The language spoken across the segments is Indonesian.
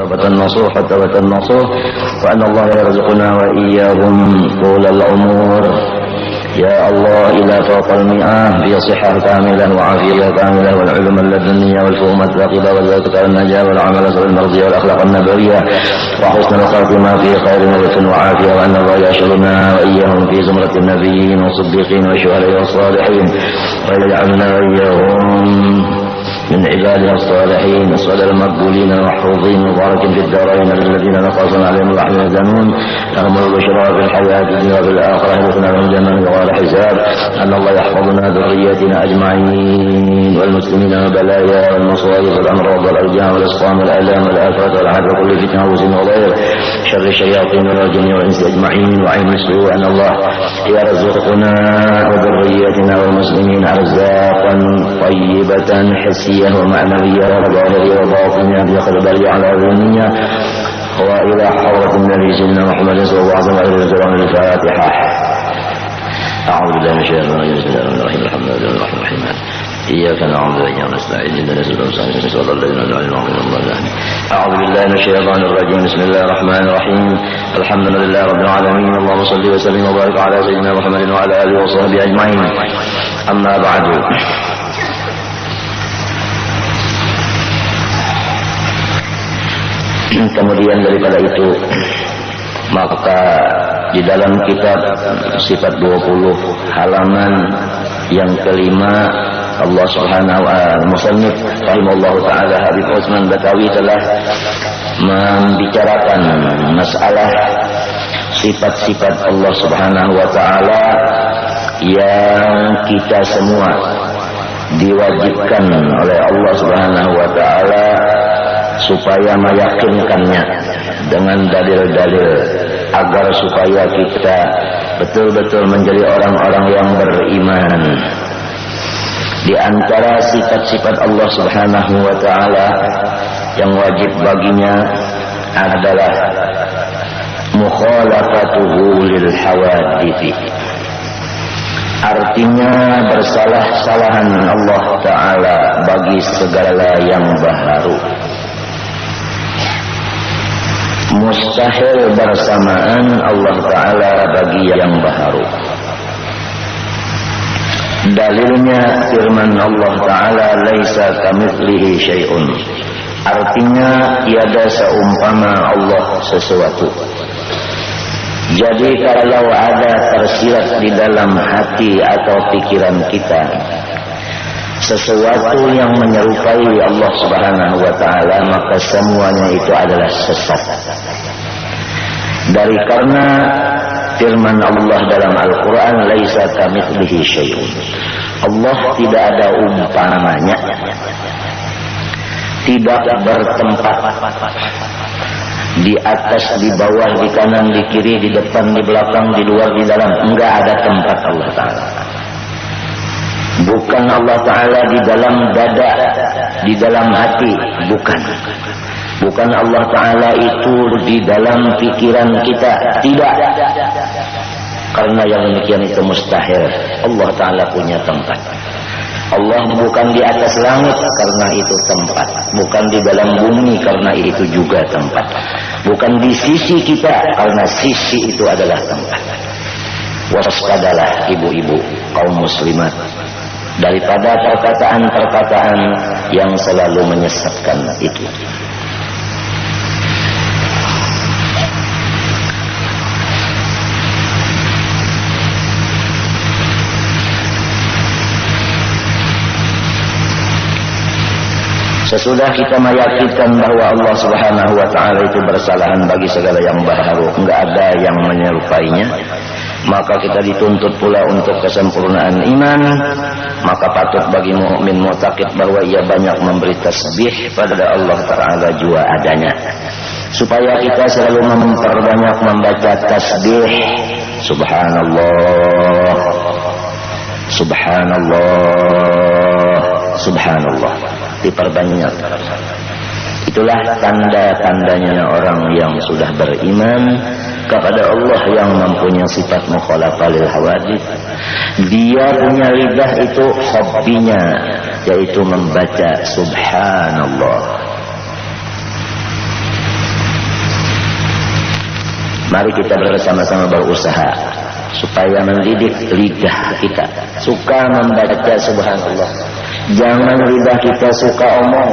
توبة نصوح توبة نصوح وأن الله يرزقنا وإياهم طول العمر يا الله إلى فوق المئة بصحة كاملة وعافية كاملة والعلم اللدنية والفهم الثاقبة والذكر والنجاة والعمل المرضية والأخلاق النبوية وحسن الخاتمة في خير نبة وعافية وأن الله يشغلنا وإياهم في زمرة النبيين والصديقين والشهداء والصالحين ويجعلنا وإياهم من عباده الصالحين الصالح المقبولين المحفوظين مبارك في الدارين الذين نقصنا عليهم الرحمة يهزمون لهم البشرى في الحياة الدنيا وفي الآخرة يدخلون لهم الجنة بغير حساب أن الله يحفظنا ذريتنا أجمعين والمسلمين من البلايا والمصائب والأمراض والأوجاع والأسقام والآلام والآفات والعدوى وكل فتنة وزن وغير شر الشياطين والجن والإنس أجمعين وعين السوء أن الله يرزقنا وذريتنا والمسلمين أرزاقا طيبة حسية ومعنوية وظاهرية وباطنية بقدر على ذنية وإلى حضرة النبي سيدنا محمد صلى الله عليه وسلم الفاتحة. أعوذ بالله من الشيطان الرجيم بسم الله الرحمن الرحيم الحمد لله الرحمن الرحيم إياك نعبد وإياك نستعين اهدنا الصراط المستقيم صراط الذين أنعمت عليهم. أعوذ بالله من الشيطان الرجيم بسم الله الرحمن الرحيم الحمد لله رب العالمين اللهم صل وسلم وبارك على سيدنا محمد وعلى آله وصحبه أجمعين. أما بعد. Kemudian daripada itu maka di dalam kitab sifat 20 halaman yang kelima Allah Subhanahu wa ta'ala musannif rahimallahu ta'ala Habib Utsman Batawi telah membicarakan masalah sifat-sifat Allah Subhanahu wa ta'ala yang kita semua diwajibkan oleh Allah Subhanahu wa ta'ala supaya meyakinkannya dengan dalil-dalil agar supaya kita betul-betul menjadi orang-orang yang beriman. Di antara sifat-sifat Allah Subhanahu wa ta'ala yang wajib baginya adalah mukhalafatuhu lil hawadithi. Artinya bersalah-salahan Allah Ta'ala bagi segala yang baharu. Mustahil bersamaan Allah Ta'ala bagi yang baharu. Dalilnya firman Allah Ta'ala laisa kamitslihi syai'un. Artinya tiada seumpama Allah sesuatu. Jadi kalau ada tersirat di dalam hati atau pikiran kita sesuatu yang menyerupai Allah Subhanahu wa ta'ala, maka semuanya itu adalah sesat. Dari karena firman Allah dalam Al-Quran laisa kamitslihi syai'un, Allah tidak ada umpamanya, tidak bertempat di atas, di bawah, di kanan, di kiri, di depan, di belakang, di luar, di dalam. Enggak ada tempat Allah Ta'ala. Bukan Allah Ta'ala di dalam dada, di dalam hati, bukan. Bukan Allah Ta'ala itu di dalam pikiran kita, tidak. Karena yang demikian itu mustahil. Allah Ta'ala punya tempat. Allah bukan di atas langit karena itu tempat, bukan di dalam bumi karena itu juga tempat, bukan di sisi kita karena sisi itu adalah tempat. Waspadalah ibu-ibu kaum muslimat daripada perkataan-perkataan yang selalu menyesatkan itu. Sesudah kita meyakinkan bahwa Allah Subhanahu wa ta'ala itu bersalahan bagi segala yang baharu, enggak ada yang menyerupainya, maka kita dituntut pula untuk kesempurnaan iman. Maka patut bagi mukmin mu'taqid bahwa ia banyak memberi tasbih pada Allah Ta'ala jua adanya, supaya kita selalu memperbanyak membaca tasbih. Subhanallah, Subhanallah, Subhanallah, diperbanyak. Itulah tanda-tandanya orang yang sudah beriman kepada Allah yang mempunyai sifat mukhalafah lil hawadits. Dia punya lidah itu hobinya, yaitu membaca subhanallah. Mari kita bersama-sama berusaha supaya mendidik lidah kita suka membaca subhanallah. Jangan lidah kita suka omong,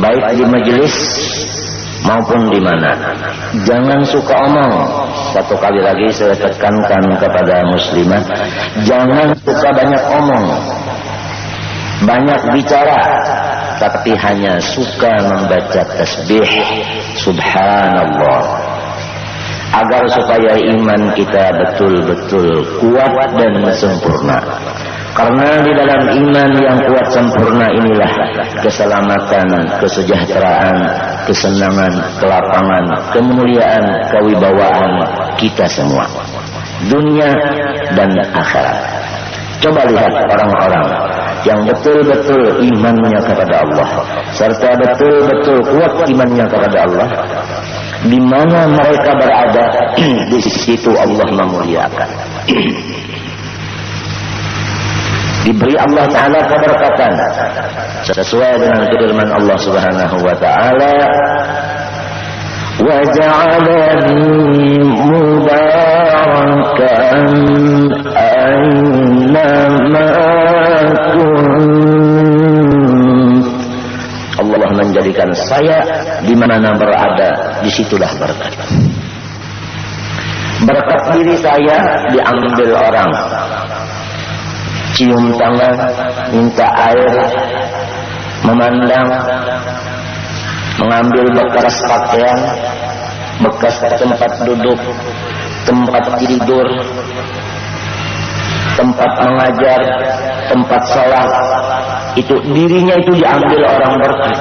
baik di majelis maupun di mana. Jangan suka omong. Satu kali lagi saya tekankan kepada muslimat, jangan suka banyak omong, banyak bicara, tapi hanya suka membaca tasbih subhanallah, agar supaya iman kita betul-betul kuat dan sempurna. Karena di dalam iman yang kuat sempurna inilah keselamatan, kesejahteraan, kesenangan, kelapangan, kemuliaan, kewibawaan kita semua, dunia dan akhirat. Coba lihat orang-orang yang betul-betul imannya kepada Allah, serta betul-betul kuat imannya kepada Allah, di mana mereka berada, di situ Allah memuliakan. Diberi Allah Ta'ala keberkatan sesuai dengan firman Allah Subhanahu wa Ta'ala, wa ja'alani mubarakan aynama kunt. Allah menjadikan saya di mana berada, disitulah berkat. Berkat diri saya diambil orang, cium tangan, minta air, memandang, mengambil bekas pakaian, bekas tempat duduk, tempat tidur, tempat mengajar, tempat sholat, itu dirinya itu diambil orang berkat.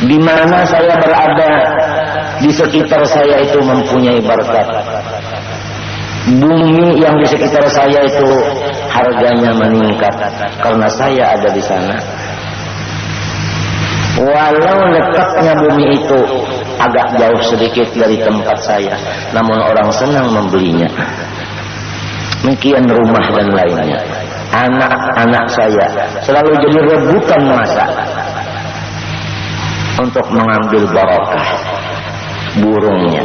Di mana saya berada, di sekitar saya itu mempunyai berkat. Bumi yang di sekitar saya itu harganya meningkat karena saya ada di sana. Walau letaknya bumi itu agak jauh sedikit dari tempat saya, namun orang senang membelinya. Demikian rumah dan lainnya. Anak-anak saya selalu jadi rebutan masa untuk mengambil barokah, burungnya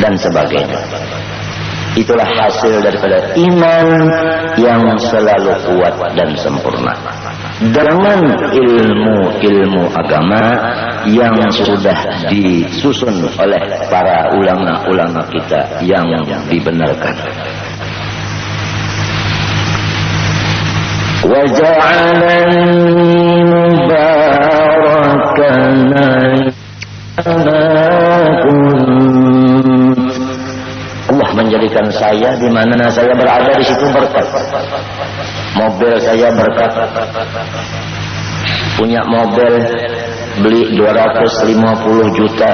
dan sebagainya. Itulah hasil daripada iman yang selalu kuat dan sempurna dengan ilmu agama yang sudah disusun oleh para ulama-ulama kita yang dibenarkan. Wa ja'alani mubarakan Allah menjadikan saya di mana saya berada, di situ berkat. Mobil saya berkat. Punya mobil beli 250 juta.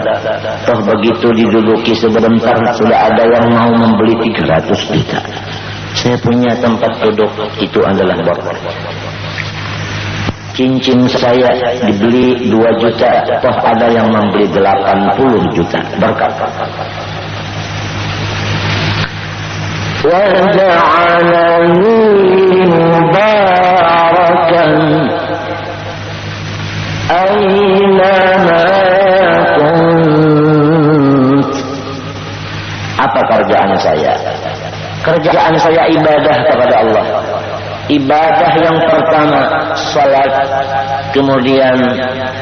Toh begitu diduduki sebentar sudah ada yang mau membeli 300 juta. Saya punya tempat duduk, itu adalah berkat. Cincin saya dibeli 2 juta, toh ada yang membeli 80 juta, berkat. وَجَعَلَنِي مُبَارَكًا أَيْنَمَا كُنْتُ. Apa kerjaan saya? Kerjaan saya ibadah kepada Allah. Ibadah yang pertama salat, kemudian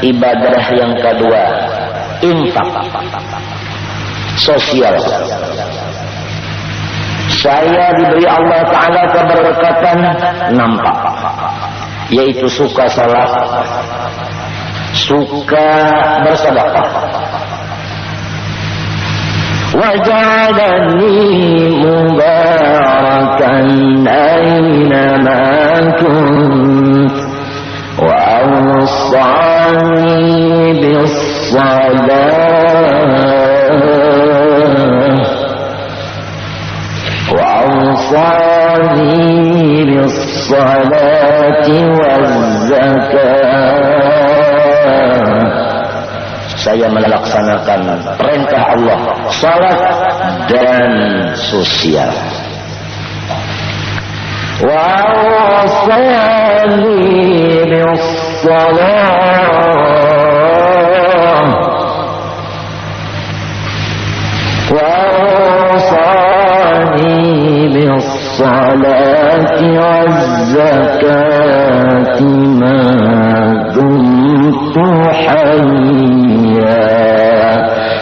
ibadah yang kedua infak, sosial. Saya diberi Allah Ta'ala keberkatan nampak, yaitu suka salat, suka bersedekah. وَجَعَلَنِي مُبَارَكًا أَيْنَمَا كُنْتُ وَأَوْصَانِي بِالصَّلَاةِ وَالزَّكَاةِ. Saya melaksanakan perintah Allah, salat dan sosial. Wa awsani bis الصلاة وأوصاني بالصلاة والزكاة ما دمت حيا.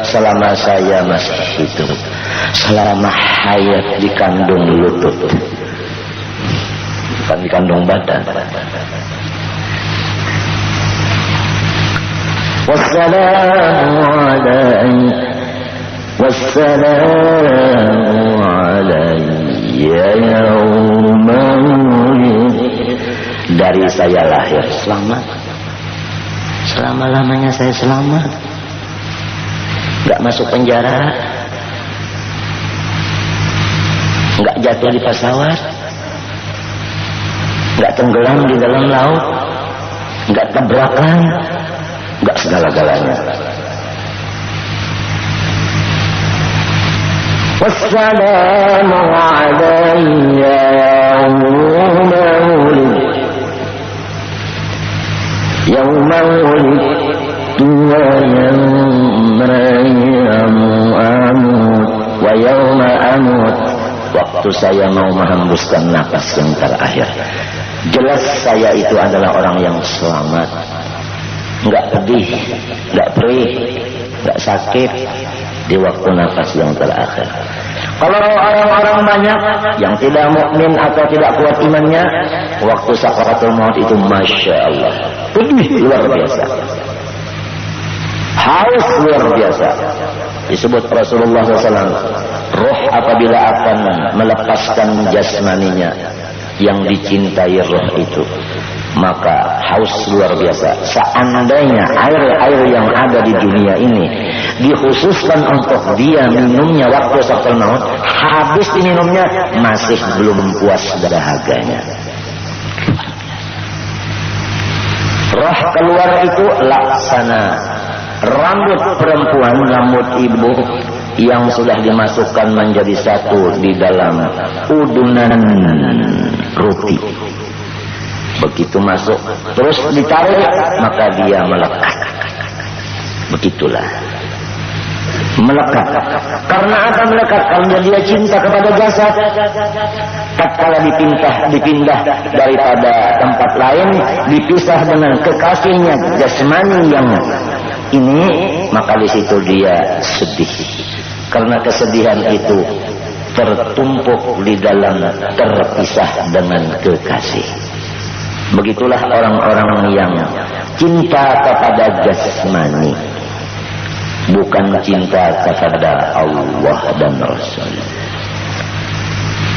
Selama saya masih hidup, selama hayat dikandung lutut, bukan dikandung badan. Wassalamu alayya yawma wulid. Dari saya lahir selamat, selama-lamanya saya selamat, nggak masuk penjara, nggak jatuh di pesawat, nggak tenggelam di dalam laut, nggak tabrakan, nggak segala-galanya. Wassalamu alayya yawma wulid yawma wulidtu wa yawma amut wa yawma amut. Waktu saya mau menghembuskan nafas yang terakhir, jelas saya itu adalah orang yang selamat, nggak pedih, nggak perih, nggak sakit di waktu nafas yang terakhir. Kalau orang-orang banyak yang tidak mukmin atau tidak kuat imannya, waktu sakaratul maut itu masya Allah pedih luar biasa, haus luar biasa. Disebut Rasulullah SAW, roh apabila akan melepaskan jasmaninya yang dicintai roh itu, maka haus luar biasa. Seandainya air-air yang ada di dunia ini dikhususkan untuk dia minumnya waktu sakaratul maut, habis diminumnya masih belum puas dahaganya. Roh keluar itu laksana rambut perempuan, rambut ibu yang sudah dimasukkan menjadi satu di dalam udunan roti. Begitu masuk terus ditarik, maka dia melekat. Begitulah melekat. Karena apa melekat? Karena dia cinta kepada jasad. Tatkala dipindah daripada tempat lain, dipisah dengan kekasihnya jasmani yang ini, maka di situ dia sedih. Karena kesedihan itu tertumpuk di dalam terpisah dengan kekasih. Begitulah orang-orang yang cinta kepada jasmani, bukan cinta kepada Allah dan Rasul.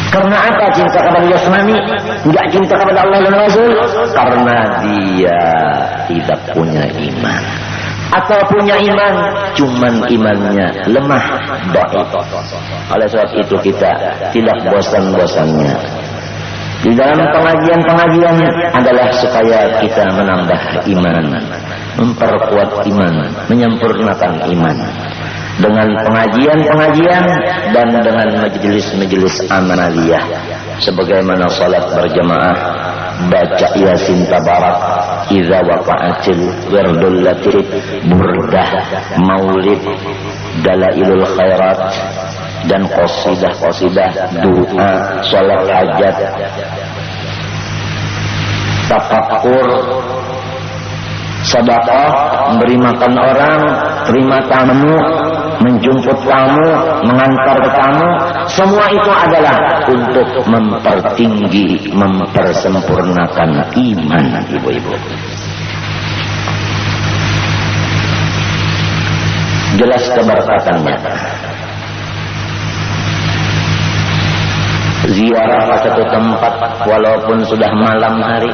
Karena apa cinta kepada jasmani, enggak cinta kepada Allah dan Rasul? Karena dia tidak punya iman. Atau punya iman, cuman imannya lemah, dhaif. Oleh sebab itu kita tidak bosan-bosannya di dalam pengajian-pengajian adalah supaya kita menambah iman, memperkuat iman, menyempurnakan iman dengan pengajian-pengajian dan dengan majelis-majelis amaliyah, sebagaimana salat berjamaah, baca Yasin Tabarak, Idza waqa'atil wirdul latif, burdah, maulid, dalailul khairat, dan qasidah-qasidah, doa, salat hajat, tafakkur, sedekah, memberi makan orang, terima tamu, menjemput tamu, mengantar tamu, semua itu adalah untuk mempertinggi, mempersempurnakan iman, ibu-ibu. Jelas keberkatannya. Ziarah ke satu tempat walaupun sudah malam hari,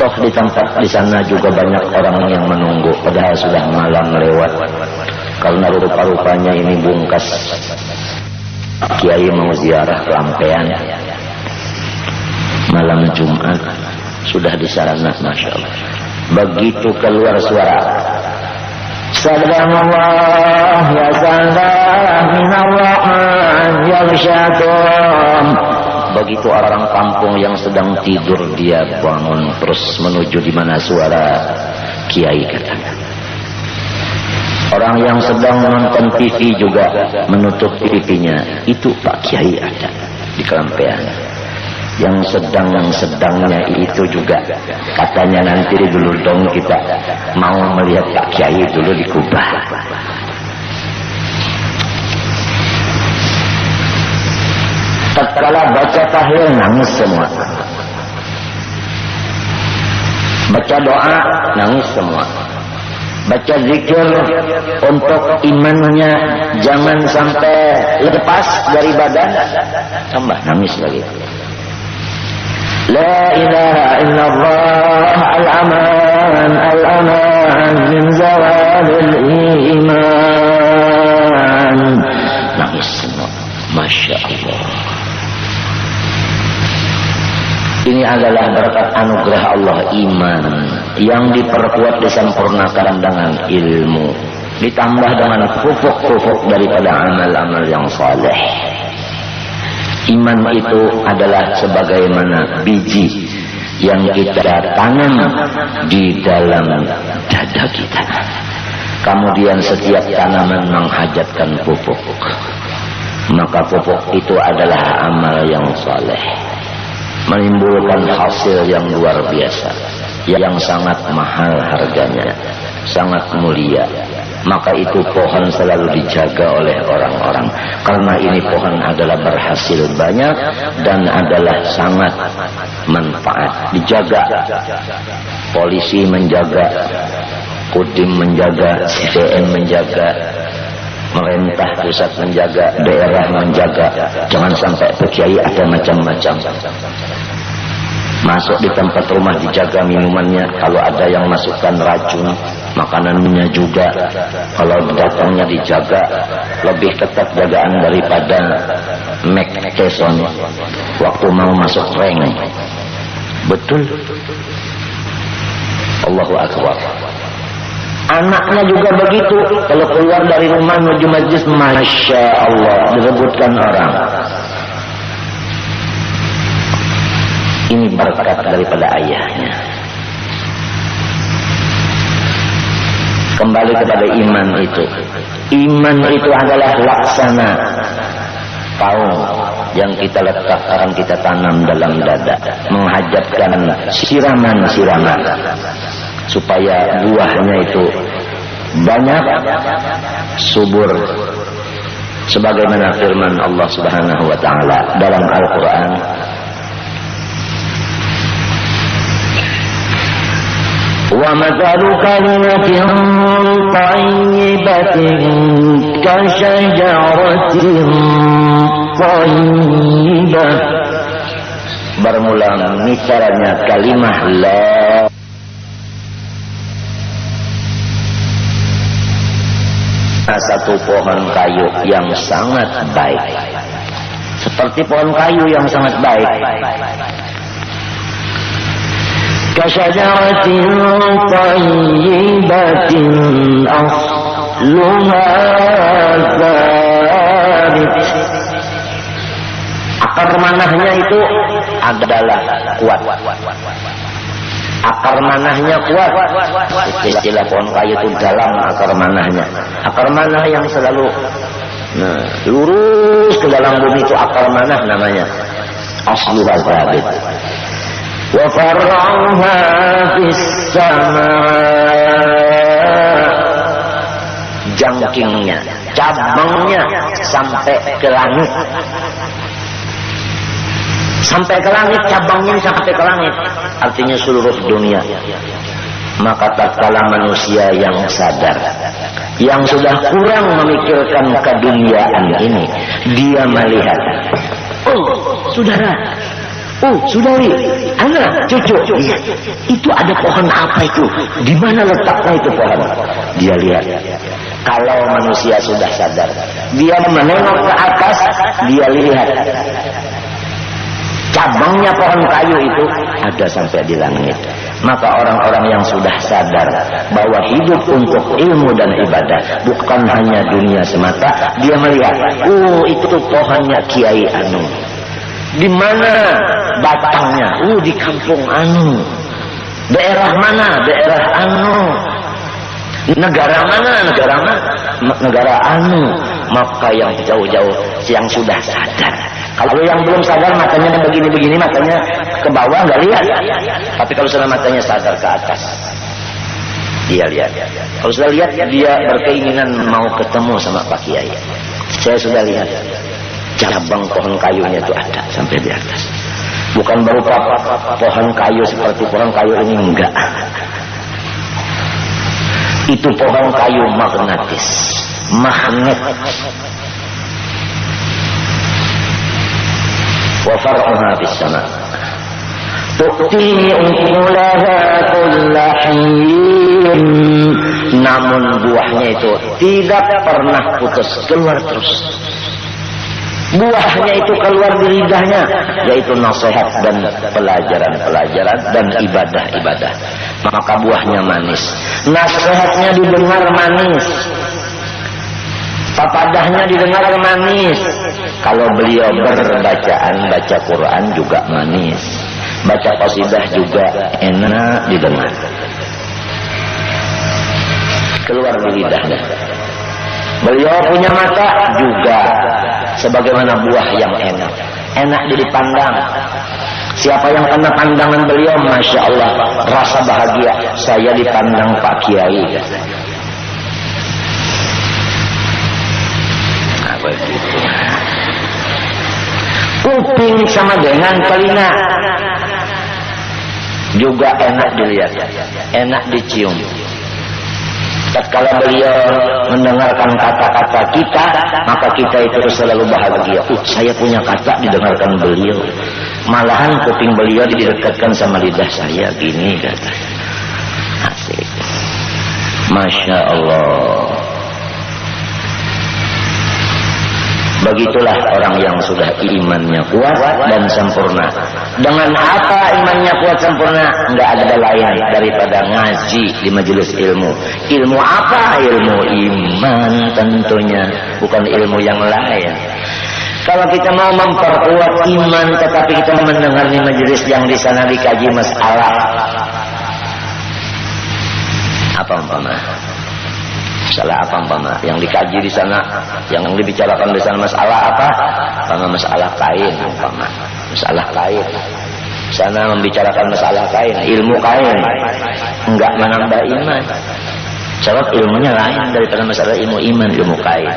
toh di tempat di sana juga banyak orang yang menunggu padahal sudah malam lewat. Karena rupa-rupanya ini bungkas kiai mau ziarah ke Ampean malam Jumat, sudah di sarana, masya Allah. Begitu keluar suara Salamullah ya salam minallah yaghsyakum begitu orang kampung yang sedang tidur dia bangun terus menuju di mana suara kiai katanya. Orang yang sedang menonton TV juga menutup TV-nya. Itu Pak Kiai ada di kelampean. Yang sedangnya itu juga katanya nanti dulu dong kita mau melihat Pak Kiai dulu di Kubah. Tatkala baca tahlil nangis semua. Baca doa nangis semua. Baca zikir untuk imannya jangan sampai lepas dari badan, tambah nangis lagi. La ilaha illallah al-aman al-aman min zawalil iman. Nangis semua. Masya Allah. Ini adalah berkat anugerah Allah iman yang diperkuat disempurnakan dengan ilmu, ditambah dengan pupuk-pupuk daripada amal-amal yang saleh. Iman itu adalah sebagaimana biji yang kita tanam di dalam dada kita. Kemudian setiap tanaman menghajatkan pupuk, maka pupuk itu adalah amal yang saleh, menimbulkan hasil yang luar biasa, yang sangat mahal harganya, sangat mulia. Maka itu pohon selalu dijaga oleh orang-orang, karena ini pohon adalah berhasil banyak dan adalah sangat manfaat. Dijaga, polisi menjaga, Kodim menjaga, CDM menjaga, pemerintah pusat menjaga, daerah menjaga. Jangan sampai Kiai ada macam-macam. Masuk di tempat rumah dijaga minumannya, kalau ada yang masukkan racun, makanannya juga. Kalau datangnya dijaga, lebih ketat jagaan daripada McKesson waktu mau masuk rank. Betul. Allahu Akbar. Anaknya juga begitu, kalau keluar dari rumah menuju majlis, Masya Allah, direbutkan orang. Ini berkat daripada ayahnya. Kembali kepada iman itu. Iman itu adalah laksana paung yang kita letakkan, kita tanam dalam dada, menghajatkan siraman-siraman supaya buahnya itu banyak, subur, sebagaimana firman Allah Subhanahu wa taala dalam Al-Qur'an. وَمَثَلُ كَلِمَةٍ طَيِّبَةٍ كَشَجَرَةٍ طَيِّبَةٍ. Bermula misalnya kalimah la, satu pohon kayu yang sangat baik, seperti pohon kayu yang sangat baik. Kasyajaratin tayyibatin asluha thabit. Akar manahnya itu adalah kuat. Akar manahnya kuat. Istilah pohon kayu itu dalam akar manahnya. Akar manah yang selalu lurus ke dalam bumi itu akar manah namanya. Asluha thabit. Wa far'uha fis sama'. Jangkingnya, cabangnya sampai ke langit. Sampai ke langit, cabangnya sampai ke langit. Artinya seluruh dunia. Maka tatkala manusia yang sadar, yang sudah kurang memikirkan keduniaan ini, dia melihat, oh saudara, oh saudari, anak, cucu, iya, itu ada pohon apa itu? Di mana letaknya itu pohon? Dia lihat. Kalau manusia sudah sadar, dia menengok ke atas, dia lihat. Cabangnya pohon kayu itu ada sampai di langit. Maka orang-orang yang sudah sadar bahwa hidup untuk ilmu dan ibadah bukan hanya dunia semata, dia melihat, oh itu pohonnya Kiai Anu, Di mana batangnya? Di kampung anu. Daerah mana? Daerah anu. Negara mana? Negara anu. Maka yang jauh-jauh yang sudah sadar. Kalau yang belum sadar matanya begini-begini, matanya ke bawah nggak lihat. Tapi kalau sudah matanya sadar ke atas, dia lihat. Kalau sudah lihat, dia berkeinginan mau ketemu sama Pak Kiai. Saya sudah lihat cabang pohon kayunya itu ada sampai di atas. Bukan berupa pohon kayu seperti pohon kayu ini, enggak. Itu pohon kayu magnetis, magnet. Wa far'uha bis sama. Tu'ti ukulaha kulla hin. Namun buahnya itu tidak pernah putus, keluar terus. Buahnya itu keluar di lidahnya, yaitu nasihat dan pelajaran-pelajaran dan ibadah-ibadah. Maka buahnya manis. Nasihatnya didengar manis. Papadahnya didengar manis. Kalau beliau baca Quran juga manis. Baca qasidah juga enak didengar. Keluar di lidahnya. Beliau punya mata juga sebagaimana buah yang enak. Enak dipandang. Siapa yang kena pandangan beliau, Masya Allah, rasa bahagia. Saya dipandang Pak Kiai. Nah, begitu. Kuping sama dengan telinga juga enak dilihat, enak dicium. Tatkala beliau mendengarkan kata-kata kita, maka kita itu selalu bahagia. Saya punya kata didengarkan beliau. Malahan kuping beliau didekatkan sama lidah saya, gini kata. Asik. Masya Allah. Begitulah orang yang sudah imannya kuat dan sempurna. Dengan apa imannya kuat sempurna? Enggak ada lain daripada ngaji di majelis ilmu. Ilmu apa? Ilmu iman tentunya, bukan ilmu yang lain. Kalau kita mau memperkuat iman, tetapi kita mendengar di majelis yang di sana dikaji masalah apa umpama? Masalah apa umpama? Yang dikaji di sana, yang dibicarakan di sana masalah apa? Umpama masalah kain, umpama masalah kain. Sana membicarakan masalah kain, ilmu kain, enggak menambah iman. Sebab ilmunya lain daripada masalah ilmu iman, ilmu kain.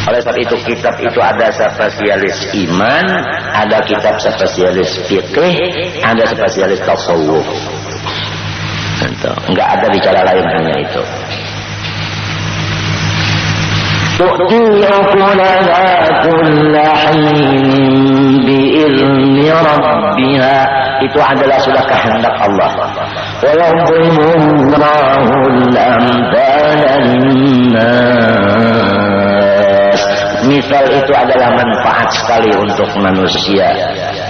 Oleh sebab itu kitab itu ada spesialis iman, ada kitab spesialis fikih, ada spesialis tasawuf. Enggak ada bicara lain, hanya itu. Tu'ti ukulaha kulla hin bi'ilmi rabbiha. Itu adalah sudah kehendak Allah. Wa yadhlimullahu al-amthala lin-nas. Misal itu adalah manfaat sekali untuk manusia.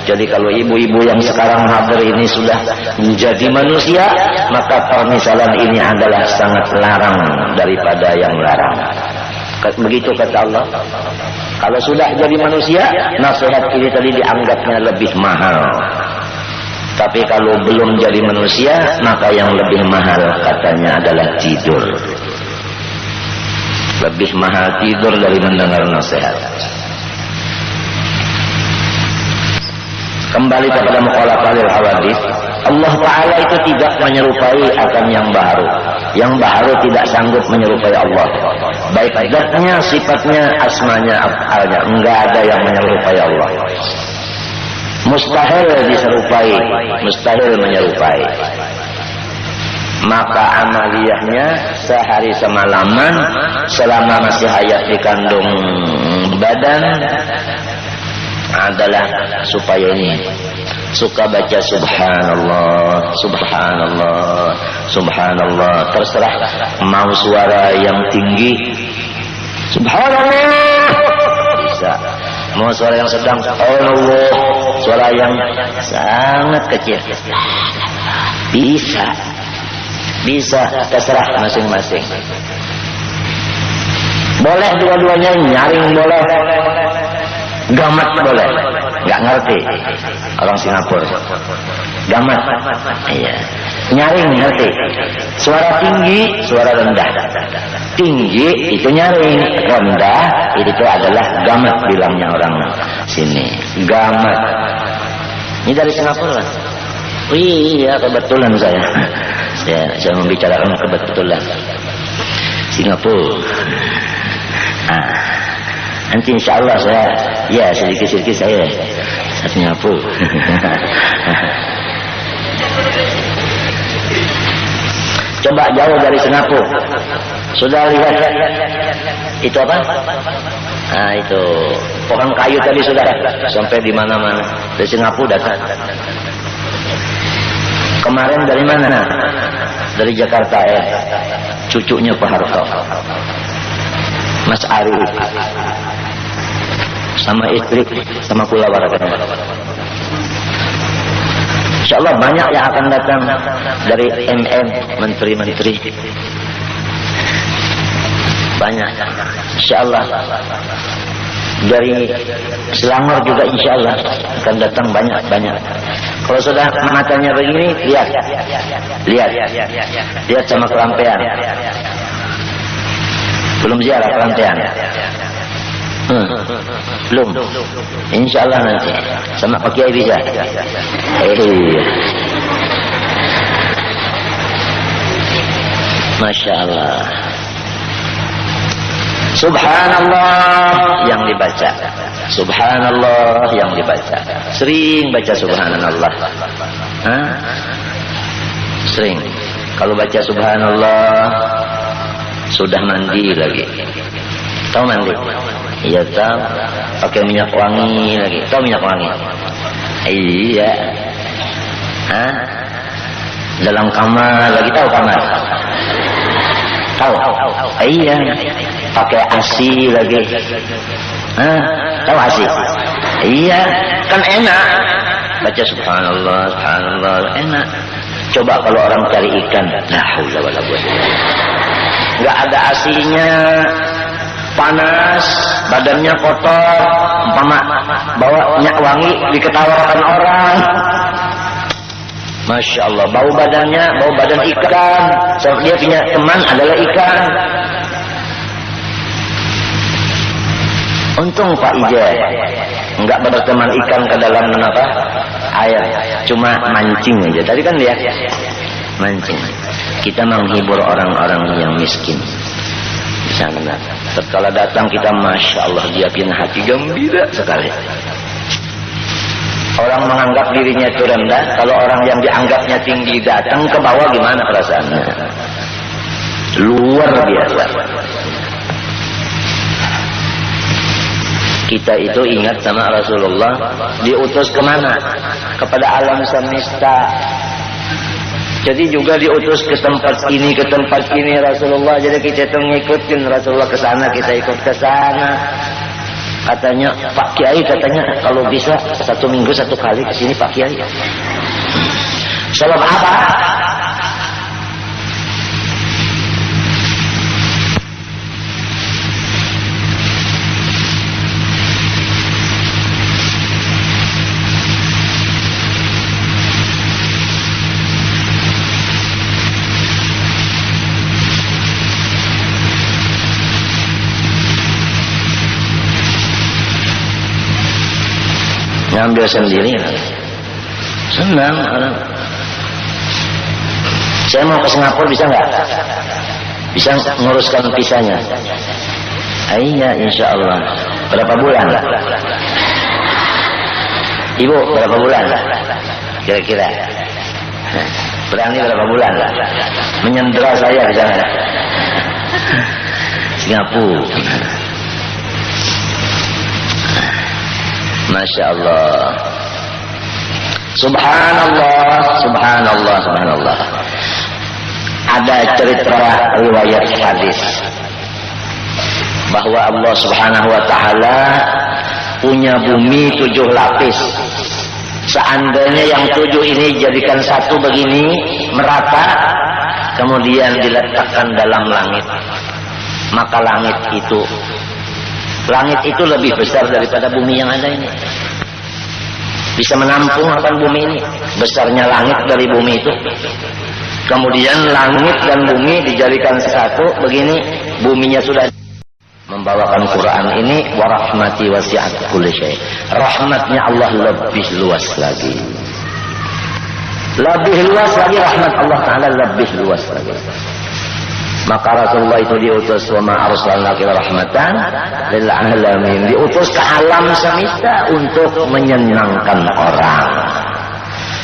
Jadi kalau ibu-ibu yang sekarang hadir ini sudah menjadi manusia, maka permisalan ini adalah sangat larang daripada yang larang. Begitu kata Allah. Kalau sudah jadi manusia, nasihat ini tadi dianggapnya lebih mahal. Tapi kalau belum jadi manusia, maka yang lebih mahal katanya adalah tidur. Lebih mahal tidur dari mendengar nasihat. Kembali kepada mukhalafahil hawadits, Allah Ta'ala itu tidak menyerupai akan yang baru. Yang baru tidak sanggup menyerupai Allah. Baik zatnya, sifatnya, asmanya, af'alnya. Enggak ada yang menyerupai Allah. Mustahil diserupai, mustahil menyerupai. Maka amaliyahnya sehari semalaman selama masih hayat di kandung badan adalah supaya ini suka baca subhanallah, subhanallah, subhanallah. Terserah mau suara yang tinggi subhanallah bisa, mau suara yang sedang subhanallah, suara yang sangat kecil bisa. Bisa, terserah masing-masing. Boleh dua-duanya, nyaring boleh, Gamat boleh, nggak ngerti orang Singapura. Gamat, iya. Nyaring ngerti. Suara tinggi, suara rendah. Tinggi itu nyaring, rendah itu adalah gamat bilangnya orang sini. Gamat. Ini dari Singapura. Iya, kebetulan saya membicarakan kebetulan. Singapura. Nanti insya Allah saya, ya sedikit-sedikit saya Singapura. Coba jauh dari Singapura. Sudah lihat itu apa? Nah itu pohon kayu tadi sudah sampai di mana-mana. Dari Singapura datang. Kemarin dari mana? Dari Jakarta ya. Cucunya Pak Harto, Mas Ari, sama istri, sama pula warganya. Insya Allah banyak yang akan datang dari MM, menteri-menteri. Banyak. Insya Allah. Dari Selangor juga insya Allah akan datang banyak-banyak. Kalau sudah matanya begini, lihat sama kerampean. Belum ziarah kerampean. Belum. Insya Allah nanti sama Pak Kiai bisa. Masya Allah. Subhanallah yang dibaca. Subhanallah yang dibaca. Sering baca subhanallah. Sering. Kalau baca subhanallah sudah mandi lagi. Tahu mandi? Iya tahu. Pakai minyak wangi lagi. Tahu minyak wangi? Iya. Dalam kamar lagi, tahu kamar? Tahu? Iya. Pakai ASI lagi. Tahu ASI? Iya. Kan enak. Baca subhanallah, subhanallah, enak. Coba kalau orang cari ikan, la haula wala quwwata. Enggak ada ASI-nya. Panas, badannya kotor, umpama bawa minyak wangi diketawakan orang. Masya Allah, bau badannya, bau badan ikan. Sebab dia punya teman adalah ikan. Untung Pak Ija enggak berteman ikan ke dalam air, cuma mancing aja. Tadi kan dia mancing. Kita menghibur orang-orang yang miskin. Sana. Tatkala datang kita, masya Allah, dia punya hati gembira sekali. Orang menganggap dirinya itu rendah, kalau orang yang dianggapnya tinggi datang ke bawah, gimana perasaannya? Luar biasa. Kita itu ingat sama Rasulullah, diutus kemana? Kepada alam semesta. Jadi juga diutus ke tempat ini Rasulullah. Jadi kita itu ngikutin Rasulullah ke sana, kita ikut ke sana. Katanya Pak Kiai, katanya kalau bisa 1 minggu 1 kali ke sini Pak Kiai. Sebab apa? Ngambil sendiri, senang orang. Saya mau ke Singapura, bisa nggak? Bisa nguruskan visanya? Iya, insya Allah. Berapa bulan? Ibu, berapa bulan? Kira-kira? Berani berapa bulan? Menyendera saya di sana. Singapura. Masya Allah. Subhanallah, subhanallah, subhanallah. Ada cerita riwayat hadis bahwa Allah Subhanahu wa taala punya bumi 7 lapis. Seandainya yang 7 ini jadikan satu begini merata, kemudian diletakkan dalam langit, maka langit itu Langit itu lebih besar daripada bumi yang ada ini. Bisa menampung akan bumi ini. Besarnya langit dari bumi itu. Kemudian langit dan bumi dijadikan satu begini, buminya sudah membawakan Quran ini, wa rahmati wasi'at kulli syai'. Rahmatnya Allah lebih luas lagi. Lebih luas lagi rahmat Allah Ta'ala, lebih luas lagi. Maka Rasulullah itu diutus, wa ma arsalnaka illa rahmatan lil alamin, diutus ke alam semesta untuk menyenangkan orang.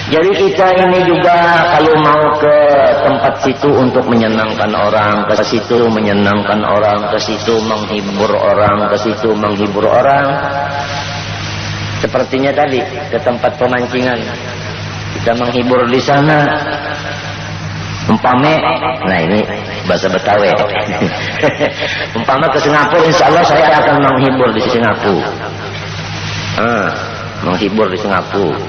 Jadi kita ini juga kalau mau ke tempat situ untuk menyenangkan orang, ke situ menyenangkan orang, ke situ menghibur orang, ke situ menghibur orang. Sepertinya tadi ke tempat pemancingan, kita menghibur di sana. Umpame, nah ini bahasa Betawi. Umpama ke Singapura, insya Allah saya akan menghibur di Singapura. Menghibur di Singapura.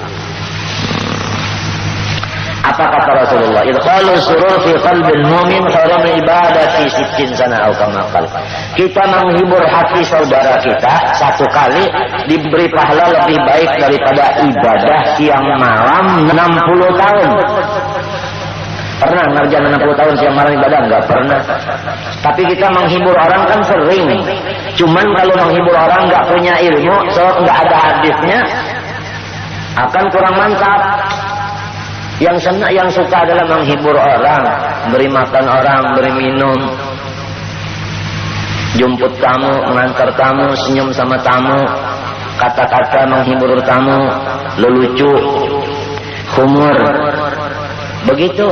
Apa kata Rasulullah? Idkhalu surur fi qalbil mu'min khairan min ibadati 60 sana atau kama qala. Kita menghibur hati saudara kita satu kali diberi pahala lebih baik daripada ibadah siang malam 60 tahun. Pernah ngerjain 60 tahun siang malam ibadah? Enggak pernah. Tapi kita menghibur orang kan sering. Cuman kalau menghibur orang enggak punya ilmu, so enggak ada hadisnya, akan kurang mantap. Yang senang, yang suka adalah menghibur orang, beri makan orang, beri minum, jemput tamu, mengantar tamu, senyum sama tamu, kata-kata menghibur tamu, lelucu, humor. Begitu,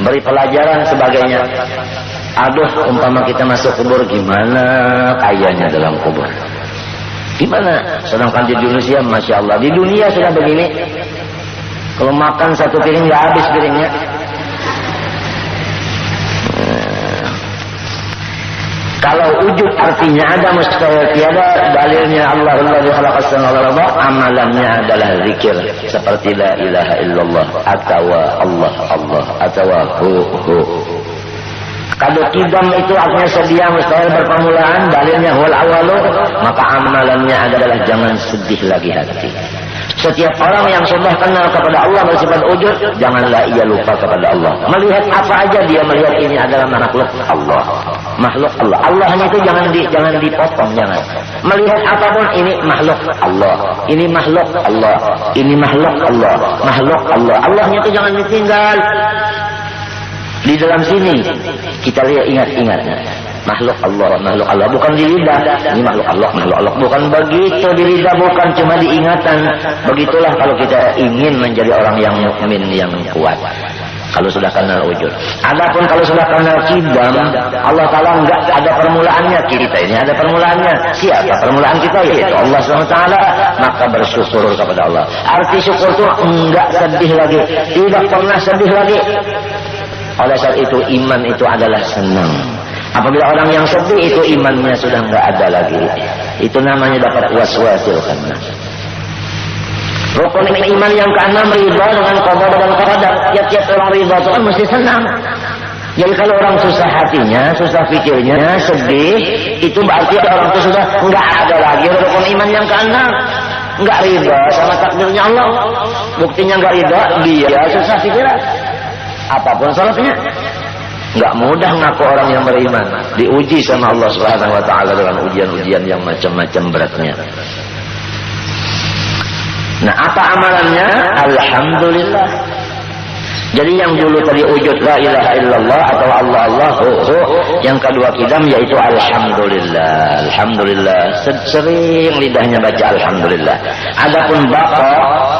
beri pelajaran sebagainya. Aduh, umpama kita masuk kubur, gimana kayanya dalam kubur? Gimana? Sedangkan di Indonesia, Masya Allah, di dunia sudah begini. Kalau makan satu piring nggak habis piringnya. Kalau ujub artinya ada, mustahil tiada, dalilnya Allah khalaqas samawati wal ardh, amalannya adalah zikir seperti la ilaha illallah atau Allah atau hu. Kalau kidam itu artinya sedia, mustahil berpermulaan, dalilnya huwal awalu, maka amalannya adalah jangan sedih lagi hati. Setiap orang yang sudah kenal kepada Allah bersifat ujud, janganlah ia lupa kepada Allah. Melihat apa aja dia melihat ini adalah makhluk Allah. Makhluk Allah. Allahnya itu jangan dipotong, jangan. Melihat apapun ini makhluk Allah. Ini makhluk Allah. Ini makhluk Allah. Makhluk Allah. Allahnya itu jangan ditinggal. Di dalam sini kita lihat, ingat makhluk Allah bukan di lidah. Ini makhluk Allah bukan begitu di lidah, bukan cuma diingatan. Begitulah kalau kita ingin menjadi orang yang mukmin yang kuat. Kalau sudah kenal wujud. Adapun kalau sudah kenal kidam, Allah Ta'ala enggak ada permulaannya. Kita ini ada permulaannya. Siapa permulaan kita? Yaitu Allah SWT. Maka bersyukur kepada Allah. Arti syukur itu enggak sedih lagi, tidak pernah sedih lagi. Oleh saat itu iman itu adalah senang. Apabila orang yang sedih itu imannya sudah enggak ada lagi. Itu namanya dapat waswasil khannas. Rukun iman yang keenam ridha dengan qada dan qadar. Tiap-tiap orang ridha itu kan mesti senang. Jadi kalau orang susah hatinya, susah pikirnya, sedih, itu berarti orang itu sudah enggak ada lagi rukun iman yang keenam. Enggak ridha sama takdirnya Allah. Buktinya enggak ridha, dia susah pikiran. Apapun salahnya, nggak mudah ngaku orang yang beriman. Diuji sama Allah Subhanahu Wa Taala dengan ujian-ujian yang macam-macam beratnya. Nah, apa amalannya? Alhamdulillah. Jadi yang dulu tadi wujud la ilaha illallah atau Allah yang kedua kidam yaitu alhamdulillah. Alhamdulillah. Sering lidahnya baca alhamdulillah. Adapun baqa,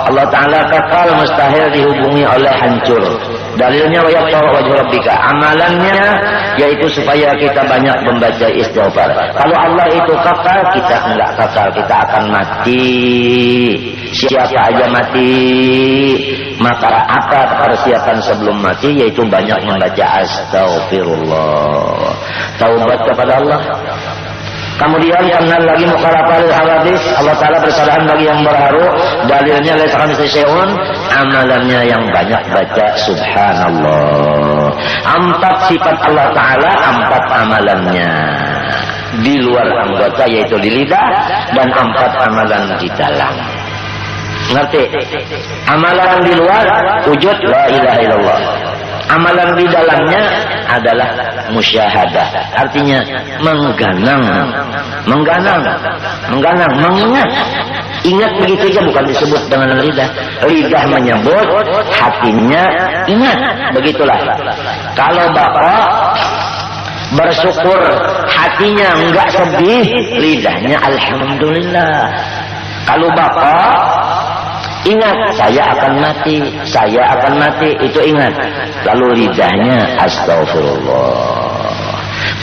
Allah Ta'ala kekal, mustahil dihubungi oleh hancur. Dalilnya wa yaqra wajhu rabbika. Amalannya yaitu supaya kita banyak membaca istighfar. Kalau Allah itu kekal, kita enggak kekal, kita akan mati. Siapa aja mati. Maka apa persiapan sebelum mati? Yaitu banyak membaca astaghfirullah. Taubat kepada Allah. Kemudian kenal lagi mukhalafah hawadis, Allah Ta'ala bersalahan bagi yang berharu. Dalilnya laisa kamitslihi syai'un, amalannya yang banyak baca subhanallah. 4 sifat Allah Ta'ala, 4 amalannya. di luar anggota yaitu di lidah, dan 4 amalan di dalam. Ngerti? Amalan di luar wujud la ilaha illallah. Amalan di dalamnya adalah musyahadah, artinya menganang, mengingat. Ingat begitu aja, bukan disebut dengan lidah. Lidah menyebut, hatinya ingat. Begitulah. Kalau bapak bersyukur, hatinya enggak sedih, lidahnya alhamdulillah. Kalau bapak ingat, saya akan mati, itu ingat. Lalu lidahnya astagfirullah.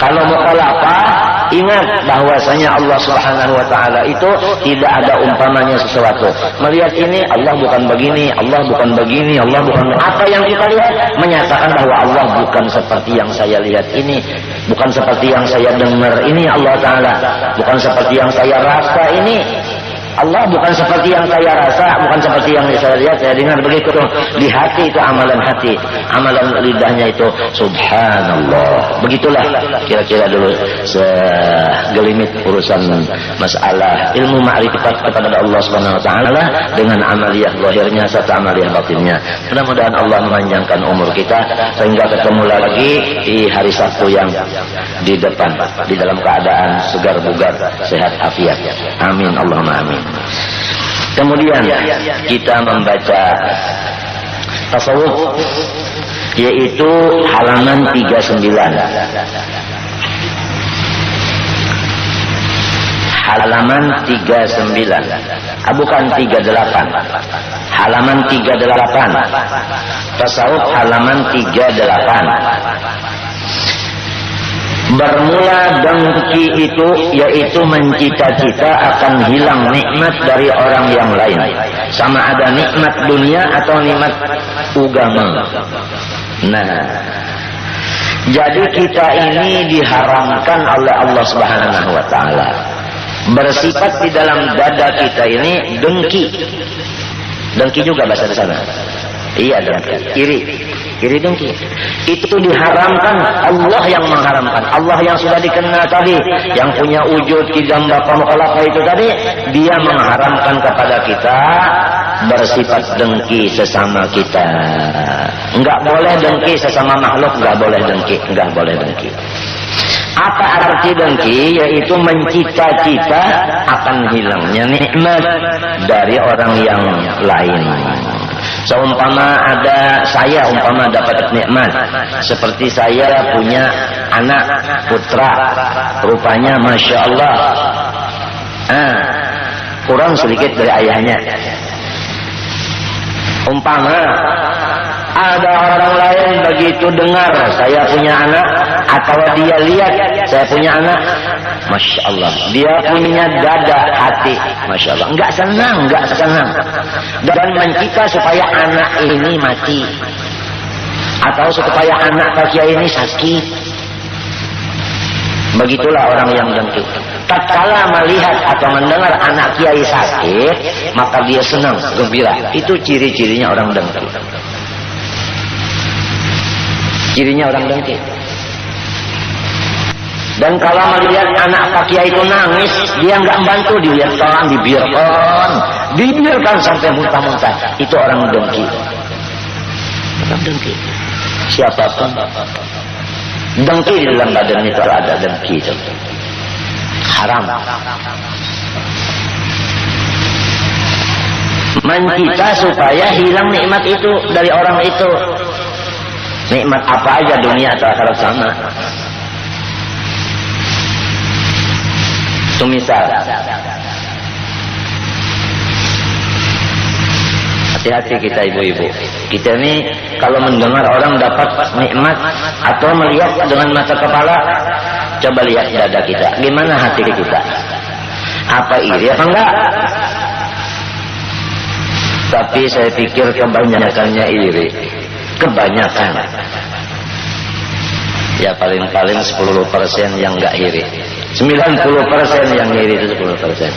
Kalau mukhalafah, ingat bahwasanya Allah Subhanahu wa taala itu tidak ada umpamanya sesuatu. Melihat ini, Allah bukan begini, Allah bukan begini, Allah bukan apa yang kita lihat, menyatakan bahwa Allah bukan seperti yang saya lihat ini, bukan seperti yang saya dengar ini, Allah taala bukan seperti yang saya rasa ini. Allah bukan seperti yang saya rasa, bukan seperti yang saya lihat, saya dengar, begitu. Di hati itu amalan hati, amalan lidahnya itu subhanallah. Begitulah kira-kira dulu segelimit urusan masalah ilmu ma'rifat kepada Allah Subhanahu wa taala dengan amaliyah zahirnya serta amaliyah batinnya. Mudah-mudahan Allah memanjangkan umur kita sehingga ketemu lagi di hari Sabtu yang di depan, di dalam keadaan segar bugar, sehat afiat. Amin Allahumma amin. Kemudian kita membaca tasawuf, yaitu halaman 39. Halaman 39. Bukan 38. Halaman 38. Tasawuf halaman 38. Bermula dengki itu yaitu mencita-cita akan hilang nikmat dari orang yang lain, sama ada nikmat dunia atau nikmat agama. Nah, jadi kita ini diharamkan oleh Allah Subhanahu wa taala. Bersifat di dalam dada kita ini dengki. Dengki juga bahasa di sana. Iya, dengki. Iri dengki. Itu diharamkan, Allah yang mengharamkan. Allah yang sudah dikenal tadi, yang punya wujud kidam bapa mukhalafah itu tadi, dia mengharamkan kepada kita bersifat dengki sesama kita. Enggak boleh dengki sesama makhluk, enggak boleh dengki. Apa arti dengki? Yaitu mencita-cita akan hilangnya nikmat dari orang yang lain. Seumpama ada saya dapat nikmat, seperti saya punya anak putra, rupanya masya Allah, kurang sedikit dari ayahnya. Umpama ada orang lain begitu dengar saya punya anak, atau dia lihat saya punya anak, masya Allah, dia punya dada hati, masya Allah, enggak senang, dan mencita supaya anak ini mati, atau supaya anak Pak Kiai ini sakit. Begitulah orang yang dengki. Tatkala melihat atau mendengar anak kiai sakit, maka dia senang, gembira. Itu ciri-cirinya orang dengki. Cirinya orang dengki. Dan kalau melihat anak Pak Kiai itu nangis, dia nggak membantu, dibiarkan sampai muntah-muntah. Itu orang dengki. Orang dengki. Siapapun dengki di dalam badan itu ada dengki itu. Haram. Mencita supaya hilang nikmat itu dari orang itu. Nikmat apa aja, dunia atau akhirat sama. Itu misal. Hati-hati kita ibu-ibu. Kita ini kalau mendengar orang dapat nikmat atau melihat dengan mata kepala, coba lihat dada kita. Gimana hati kita? Apa iri apa enggak? Tapi saya pikir kebanyakannya iri. Kebanyakan. Ya paling-paling 10% yang enggak iri. 90% yang iri itu 10%.